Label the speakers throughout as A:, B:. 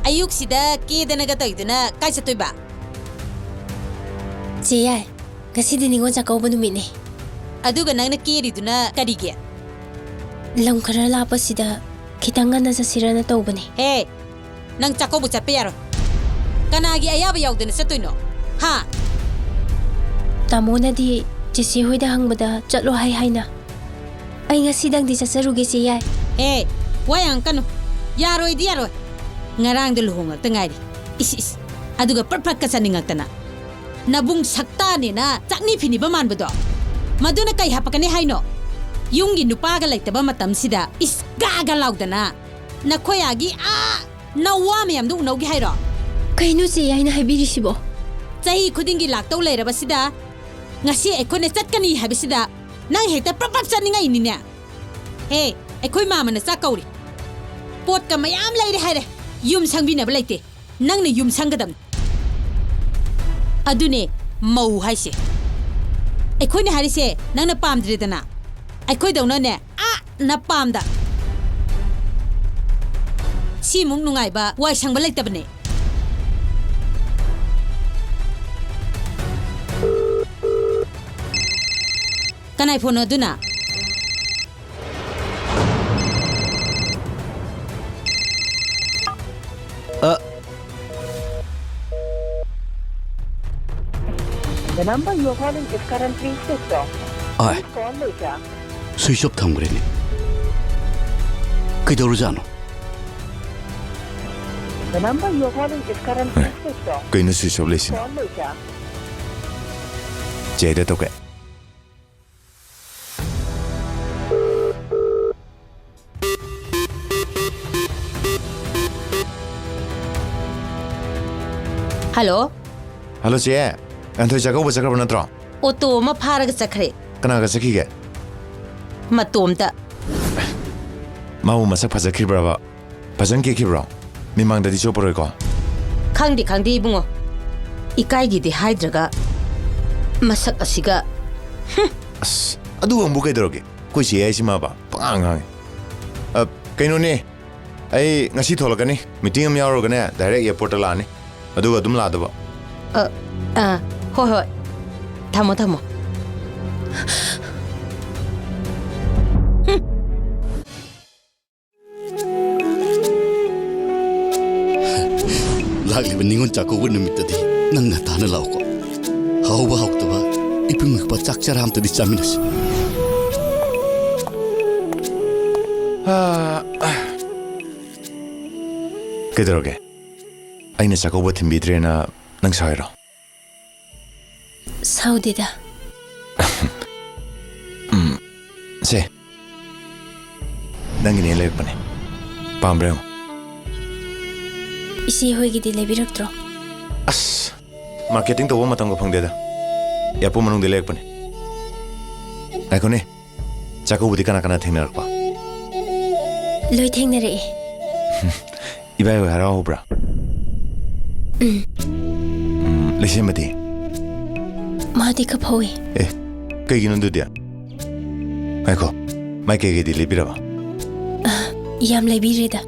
A: ayuk sida kedana ga toiduna kai chatoiba
B: Sia kasi din Ningol Chakouba numit ni
A: aduga nangna keriduna karige
B: lam khara lapa sida khitang ngana sasirana tawbani
A: he nang Chakouba chatpa yaro kanagi ayaba yaudana chatoino ha
B: tamona di chisi hoida hangbada chatlo hai haina ai ngasidang di sasaruge sia
A: he wayang kanu yaroi di yaroi ngarang de luhongak tangari is aduga perfect ka saningak tana nabung sakta ni na chakni phini ba man bado maduna kai hapakani haino yungi nupa ga laitaba matam sida is gaga laudana na khoyagi nawa mayam du naugi hairo
B: kainu sia haina habiri sibo
A: chai khudingi laktau leiraba sida ngasi ekhone chatkani habisida nang hekta prapap chaningai ni ne he ekhoi mama na chakauri pot ka mayam leire haire yum sangbina balaite nang ne yum sangadam adune mau haise ekhoi ne harise nang na pamdre dana ekhoi dawna ne na pamda si mung nungai ba wai sangba laita bane kanai phone aduna
C: The number you are calling is currently switched off.
D: Please
C: call later.
D: Switch off thamgreni. Kaidorujano.
C: The number you are calling is currently switched off.
E: Kaino switch off lesin.
C: Call later.
E: Jeda toke.
A: hello
E: Hello che. Anthoi Chakouba chakra natro.
A: auto ma pharaga chakre
E: Kana ga chakhi ge.
A: matomta
E: Mau masak phajaki brava. Phajan ke ki bra. Mimang da di chopor ko.
A: khangdi bungo ikai gi di haidraga masak asiga
E: As adu ambu kai droge. Koi si ai sima ba. Pangang. Kaino ne. Ai ngasi tholakani. Meeting am yauro gane direct airport la ne. Aduga dum la daba.
A: hoi thamo
D: Lagli Ningol Chakouba numit tadi nang na tana law ko. Hawba hawtaba ipung pa chakcharam tadi chaminas.
E: Kedroge. Aina Chakouba thimbidre na nang sairo.
B: saudida
E: Se. Nangini lek bane. Pambreo.
B: isi hoigi di lebiraktro
E: As marketing to matang ko phangde da. Yapo manung de lek bane. Ai ko ne. Chakouba di kana thingnar pa.
B: loi thengnare
E: Ibai wa hara obra. Lesemati.
B: madi ka phawi
E: Kai ginu du dia. Ai ko. Mai ke ge di lebira ba.
B: yam lebireda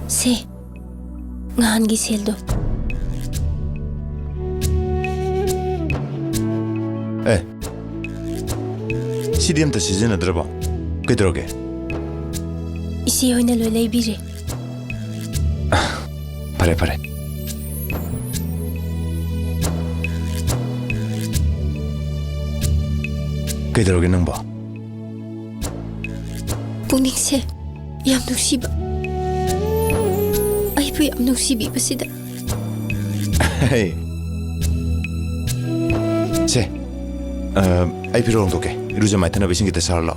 B: se ngan gi seldo
E: CDM ta season adraba. Kedroge.
B: isi hoina loi lebire
E: Pare. Kedroge nang ba.
B: pungning se yam nusiba ai pu yam nusibi basida
E: Hey. Se. Ai pirong toke. Iruja mai thana besing kita sarlo.